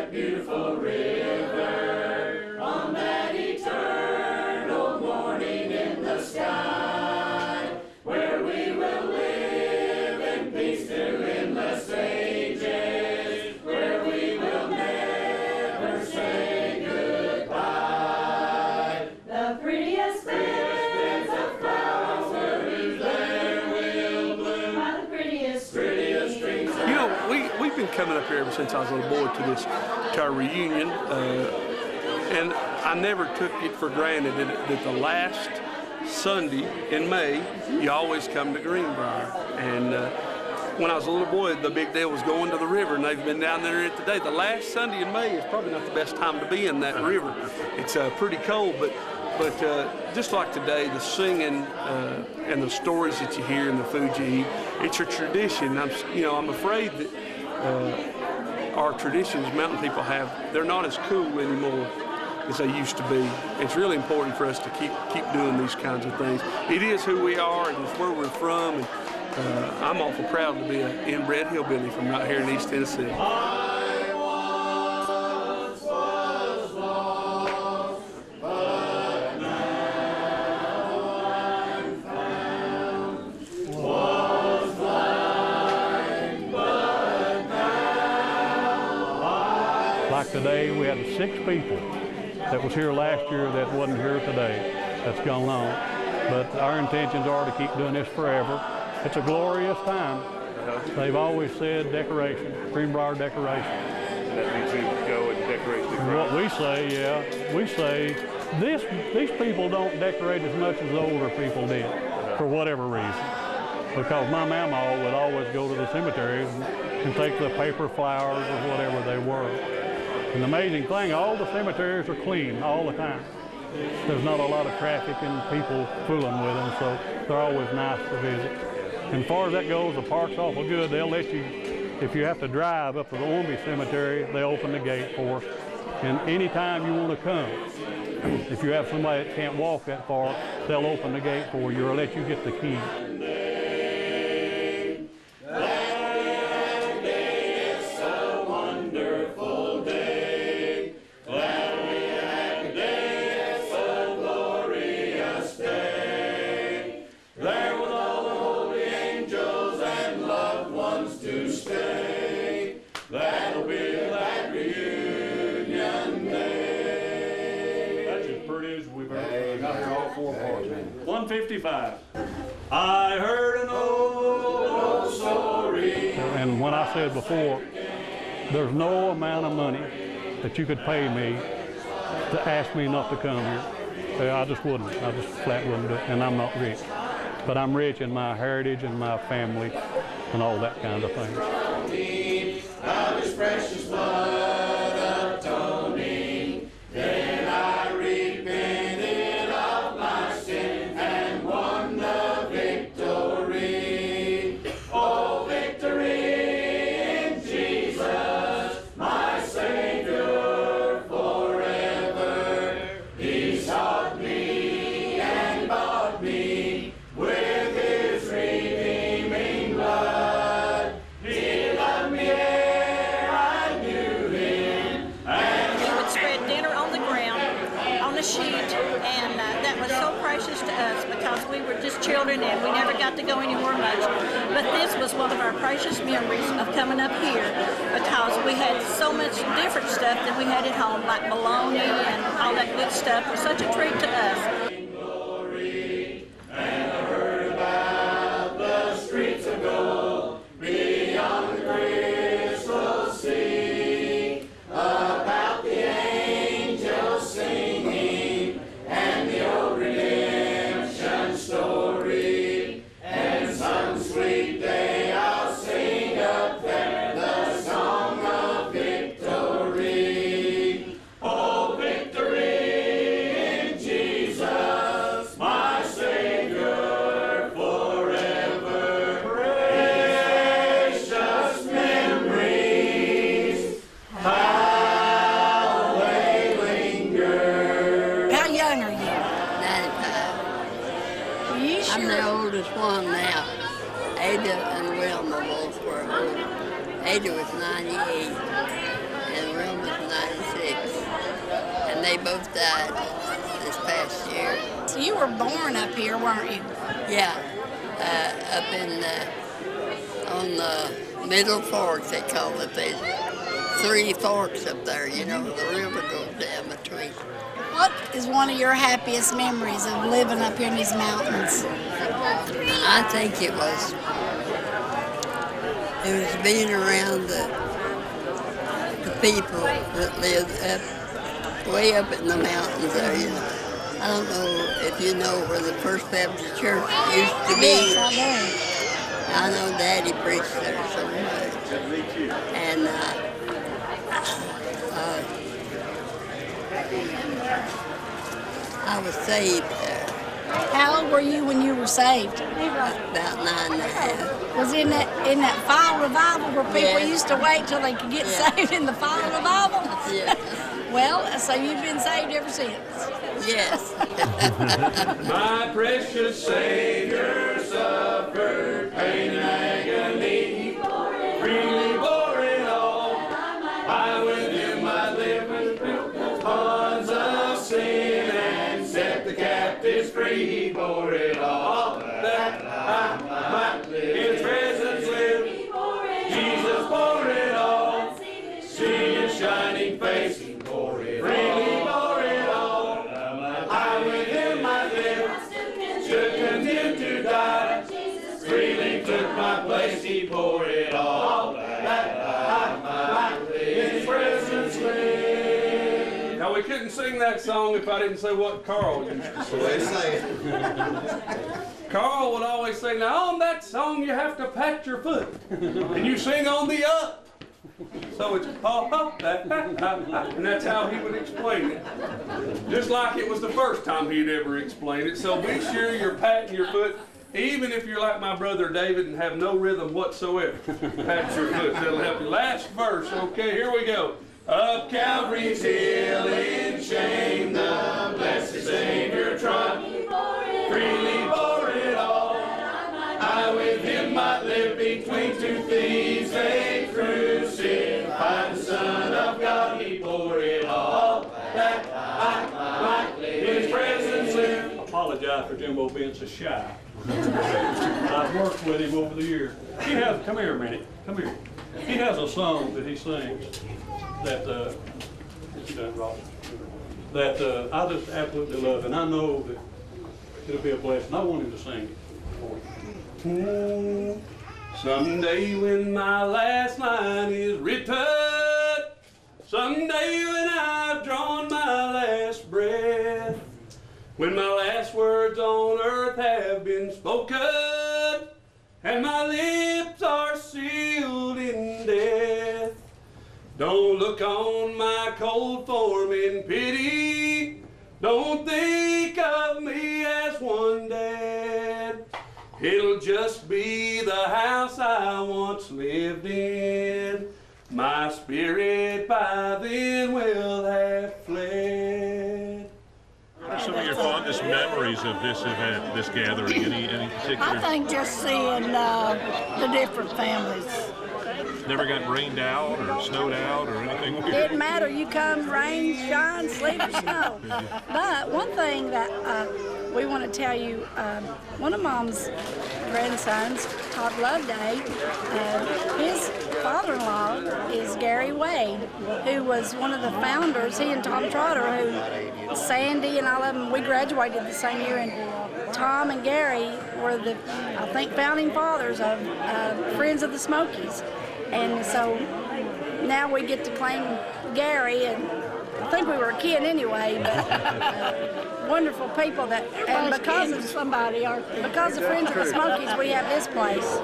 that beautiful river, on that eternal morning in the sky, where we will live in peace through endless ages, where we will never say goodbye. The prettiest beds of flowers there will bloom by the prettiest streams. You know, we've been coming up here ever since I was a little boy to our reunion, and I never took it for granted that the last Sunday in May, you always come to Greenbrier. And when I was a little boy, the big deal was going to the river, and they've been down there today. The last Sunday in May is probably not the best time to be in that river. It's pretty cold, but just like today, the singing and the stories that you hear and the food you eat, it's a tradition. I'm afraid that our traditions mountain people have, they're not as cool anymore as they used to be. It's really important for us to keep doing these kinds of things. It is who we are, and it's where we're from, and I'm awful proud to be an inbred hillbilly from right here in East Tennessee. Like today, we had 6 people that was here last year that wasn't here today. That's gone on. But our intentions are to keep doing this forever. It's a glorious time. They've always said decoration, Greenbrier decoration. That means we go and decorate the ground. What we say, yeah, we say these people don't decorate as much as the older people did, for whatever reason. Because my mama would always go to the cemetery and take the paper flowers or whatever they were. And the amazing thing, all the cemeteries are clean all the time. There's not a lot of traffic and people fooling with them, so they're always nice to visit. And as far as that goes, the park's awful good. They'll let you, if you have to drive up to the Ormby Cemetery, they open the gate for us. And anytime you want to come, if you have somebody that can't walk that far, they'll open the gate for you or let you get the key. That'll be a glad reunion day. That's as pretty as we've ever got here, all 4 parts. 155. I heard an old story. And when I said before, there's no amount of money that you could pay me to ask me not to come here. I just wouldn't. I just flat wouldn't do it. And I'm not rich. But I'm rich in my heritage and my family and all that kind of thing. Of his precious blood atoning, then I repented of my sin and won the victory. Oh, victory in Jesus, my Savior forever. He sought me and bought me with his redeeming blood. He loved me. Sheet, and that was so precious to us because we were just children and we never got to go anywhere much. But this was one of our precious memories of coming up here because we had so much different stuff than we had at home, like bologna and all that good stuff. It was such a treat to us. And I heard about the streets of gold beyond the crystal sea, about the angels singing and the old redemption story. And some sweet day I'll sing up there the song of victory. Oh, victory in Jesus, my Savior forever. Precious memories, how they linger. How young are you? 95. Are you sure? I'm the oldest one now. Ada and Wilma both were old. Ada was 98. and Will was 96. And they both died this past year. So you were born up here, weren't you? Yeah, up in on the Middle Fork, they call it. There's 3 forks up there, you know, the river goes down between. What is one of your happiest memories of living up here in these mountains? I think it was being around the people that lived up, way up in the mountains there, you know. I don't know if you know where the First Baptist Church used to be. Yes, I I know Daddy preached there so much. And I was saved there know. How old were you when you were saved? about 9.5. Was in that fall revival where people Yes. used to wait till they could get Yeah. saved in the fall revival? Yeah. Well, so you've been saved ever since. Yes. My precious Savior suffered pain and agony, freely bore it all. I with him might live with bonds of sin and set the captives free. He bore it all, that I might live in his presence live. Jesus bore it all, see his shining face. He bore it freely bore it all. I with him might live, should condemn to die. Freely took my place, he bore it all. That I might live in his presence live. Now we couldn't sing that song if I didn't say what Carl used to say. Carl would always say, now on that song you have to pat your foot, and you sing on the up. So it's and that's how he would explain it. Just like it was the first time he'd ever explained it. So be sure you're patting your foot, even if you're like my brother David and have no rhythm whatsoever. Pat your foot, that'll help you. Last verse, okay, here we go. Up Calvary's hill in shame, the blessed Savior trod, freely bore it all. I with him might live between 2 thieves, they crucified the Son of God. He bore it all, that I might live in his presence live. Apologize for Jimbo being so shy. I've worked with him over the years. He has, come here a minute, come here. He has a song that he sings that, that I just absolutely love, and I know that it'll be a blessing. I want him to sing it for you. Someday when my last line is written, someday when I've drawn my last breath, when my last words on earth have been spoken, and my lips are sealed in death, don't look on my cold form in pity, don't think of me as one dead. It'll just be the house I once lived in. My spirit by then will have fled. What are some of your fondest memories of this event, this gathering? Any particular? I think just seeing the different families. Never got rained out or snowed out or anything weird? Didn't matter, you come, rain, shine, sleet, or snow. But one thing that we want to tell you, one of Mom's grandsons, Todd Loveday, his father-in-law is Gary Wade, who was one of the founders, he and Tom Trotter, who Sandy and all of them, we graduated the same year, and Tom and Gary were the, I think, founding fathers of Friends of the Smokies. And so now we get to claim Gary, and I think we were a kid anyway, but wonderful people that, and because of somebody, or because of Friends of the Smokies, we have this place.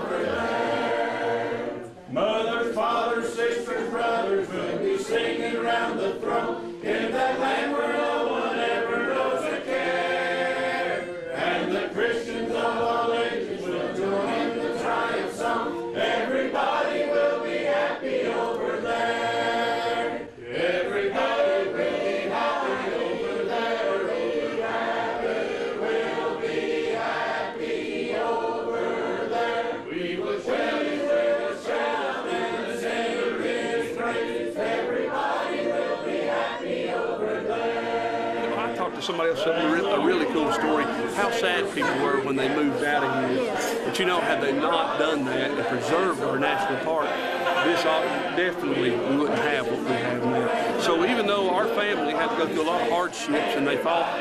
Mothers, fathers, sisters, brothers will be singing around the throne in that land where no one ever knows a care. And the Christians of all ages will join in the triumph song. Everybody will be happy over there. Everybody will be happy over there. Everybody will be happy over there. We will shout his praise, shout and sing his praise. Everybody. somebody else a really cool story, how sad people were when they moved out of here. But you know, had they not done that and preserved our national park, this definitely we wouldn't have what we have now. So even though our family had to go through a lot of hardships and they thought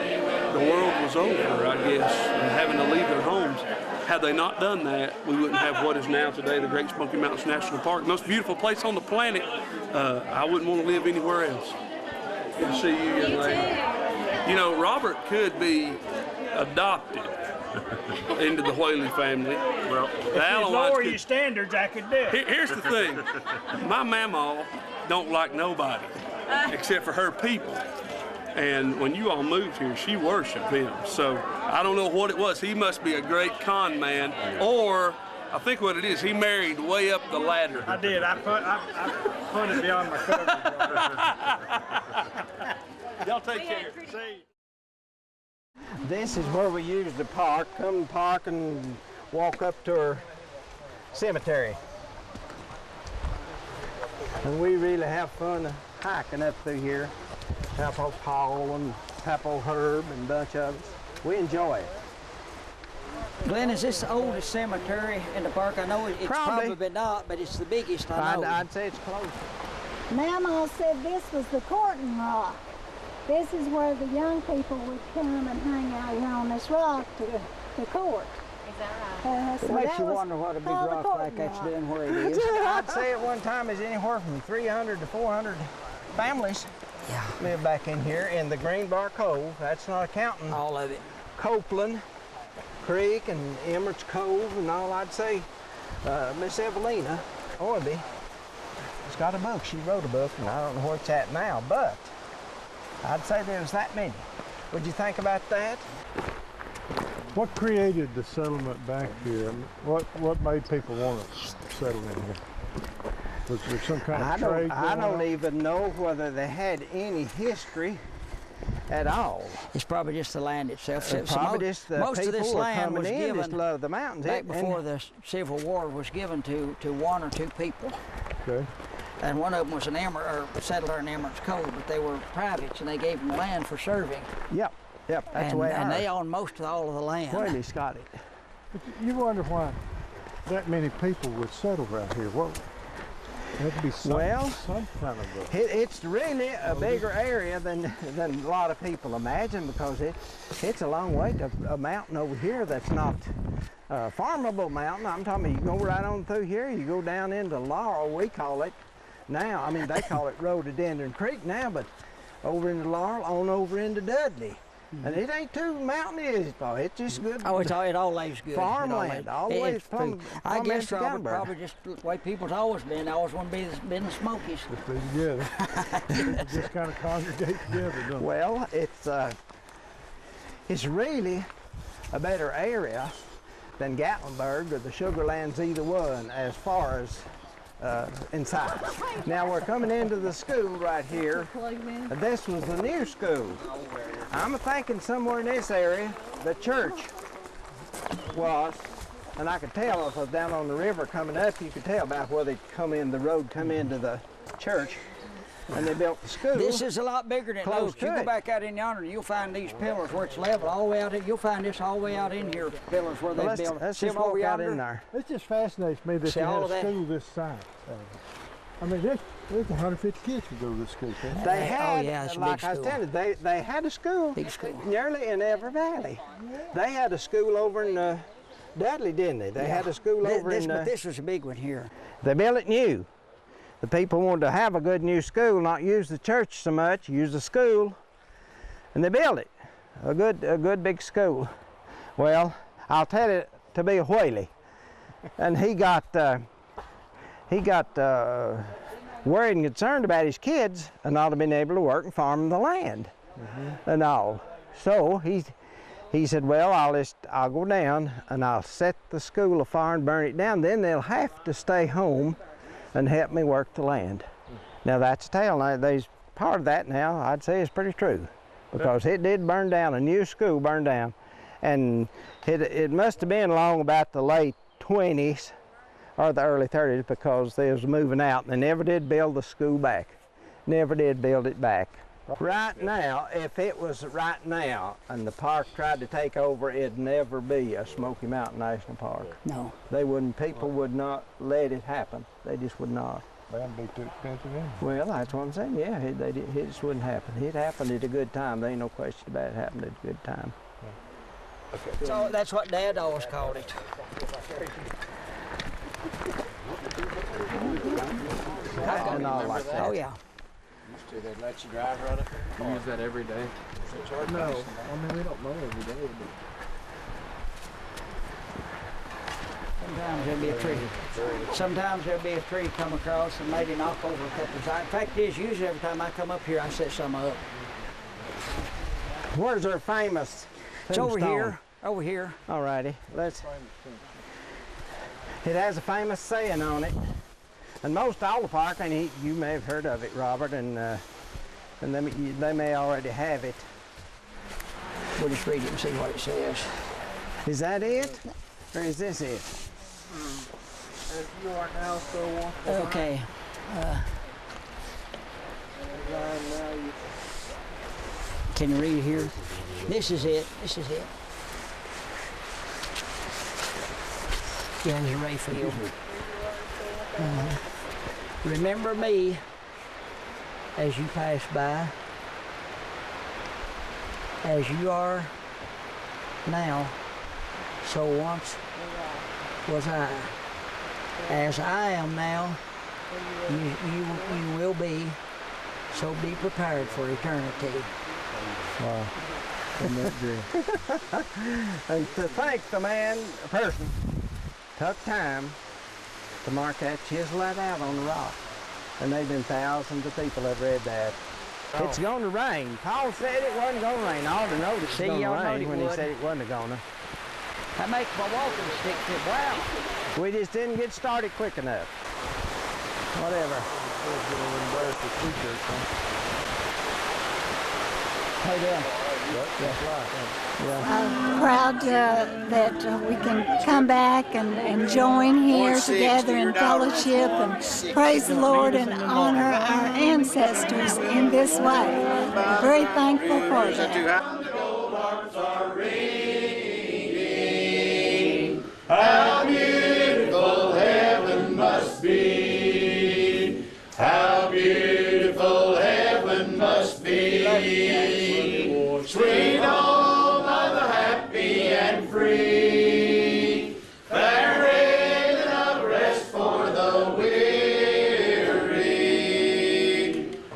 the world was over, I guess, and having to leave their homes, had they not done that, we wouldn't have what is now today the Great Smoky Mountains National Park. Most beautiful place on the planet. I wouldn't want to live anywhere else. Good to see you, young lady. You know, Robert could be adopted into the Whaley family. Well, if you lower your standards, I could do it. Here's the thing. My mama don't like nobody except for her people. And when you all moved here, she worshiped him. So I don't know what it was. He must be a great con man, or I think what it is, he married way up the ladder. I did. I put it beyond my coverage. Y'all take care. See. This is where we use the park. Come park and walk up to our cemetery. And we really have fun hiking up through here. Papo Paul and Papo Herb and a bunch of us. We enjoy it. Glenn, is this the oldest cemetery in the park? I know it's probably not, but it's the biggest, I know. I'd say it's close. Mama said this was the courting rock. This is where the young people would come and hang out here on this rock to court. Is that right? So it makes you wonder what a big rock like that's doing where it is. I'd say at one time is anywhere from 300 to 400 families live back in here in the Greenbrier Cove. That's not counting all of it. Copeland Creek and Emmert's Cove and all. I'd say Miss Evelina Orby has got a book. She wrote a book, and I don't know where it's at now, but I'd say there was that many. What'd you think about that? What created the settlement back here? What made people want to settle in here? Was there some kind of trade going on? I don't even know whether they had any history at all. It's probably just the land itself. Probably just the most of this land was given just love the mountains. back before the Civil War was given to one or two people. Okay. And one of them was an settler in Emmert's Cove, but they were privates and they gave them land for serving. Yep, that's the way and they owned most of all of the land. Well, he's got it. But you wonder why that many people would settle right here. That'd be some kind of it's really a bigger area than a lot of people imagine, because it's a long way to a mountain over here that's not a farmable mountain. I'm talking about you go right on through here, you go down into Laurel, we call it now. I mean, they call it Rhododendron Creek now, but over into Laurel, on over into Dudley. And it ain't too mountainy, is it, though? It's just good. Oh, it all lays good. Farmland, always from I guess, Robert, probably just the way people's always been. They always want to be in the Smokies. Just be together. Just kind of congregate together, don't they? Well, it's really a better area than Gatlinburg or the Sugarlands, either one, as far as inside. Now we're coming into the school right here. This was the new school. I'm thinking somewhere in this area the church was, and I could tell if I was down on the river coming up, you could tell about where they come in, the road come into the church, and they built the school. This is a lot bigger than those. You go back out in yonder, you'll find these pillars where it's level all the way out here. You'll find this all the way out in here, pillars where they built. Let's just walk out in there. It just fascinates me that you have a school this size. I mean, there's 150 kids who go to this school. They had, like I was telling you, they had a school, nearly in every valley. They had a school over in Dudley, didn't they? They had a school over in... But this was a big one here. They built it new. The people wanted to have a good new school, not use the church so much, use the school, and they built it. A good big school. Well, I'll tell it to be a Whaley. And he got worried and concerned about his kids and not being able to work and farm the land and all. So he said, well, I'll go down and I'll set the school afire and burn it down. Then they'll have to stay home and help me work the land. Now that's a tale. Now, there's part of that now I'd say is pretty true, because it did burn down. A new school burned down, and it must have been along about the late 20s or the early 30s, because they was moving out and they never did build the school back. Never did build it back. Right now, if it was right now and the park tried to take over, it'd never be a Smoky Mountain National Park. No. They wouldn't, people would not let it happen. They just would not. That'd be too expensive anyway. Well, that's what I'm saying. Yeah, it just wouldn't happen. It happened at a good time. There ain't no question about it. Happened at a good time. Okay. So that's what Dad always called it. And all like that. Oh yeah. They'd let you drive right up. You use that every day? No, I mean we don't know every day. But sometimes there'll be a tree. Sometimes there'll be a tree come across and maybe knock over a couple of times. In fact, it is usually every time I come up here, I set some up. Where's our famous It's over tombstone? here. Over here. All righty. It has a famous saying on it. And most all the park, and you may have heard of it, Robert, and they may already have it. We'll just read it and see what it says. Is that it? Or is this it? As you are now, so once Okay. Can you read it here? This is it. This is it. Yeah, there's a Rayfield. Remember me as you pass by, as you are now, so once was I. As I am now, you will be, so be prepared for eternity. Wow. Isn't that great? And to thank the person, took time to mark that chiseled out on the rock. And they've been thousands of people have read that. Oh. It's going to rain. Paul said it wasn't going to rain. I ought to know it's going to rain when he said it wasn't going to. I make my walking stick fit. Wow. We just didn't get started quick enough. Whatever. Hey, Dan. I'm proud that we can come back and join here together in fellowship and praise the Lord and honor our ancestors in this way. I'm very thankful for that. How beautiful heaven must be. How beautiful heaven must be. Sweet home of the happy and free. Fair haven of rest for the weary.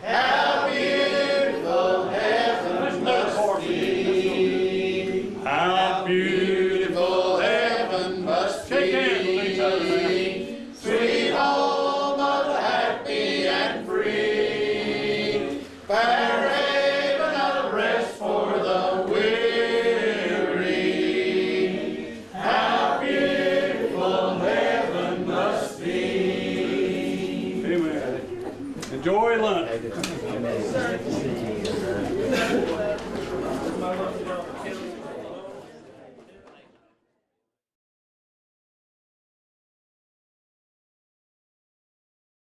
How beautiful heaven must be. How beautiful heaven must be. Sweet home of the happy and free. Fair haven of rest for the weary. How beautiful heaven must be. Amen. Enjoy lunch.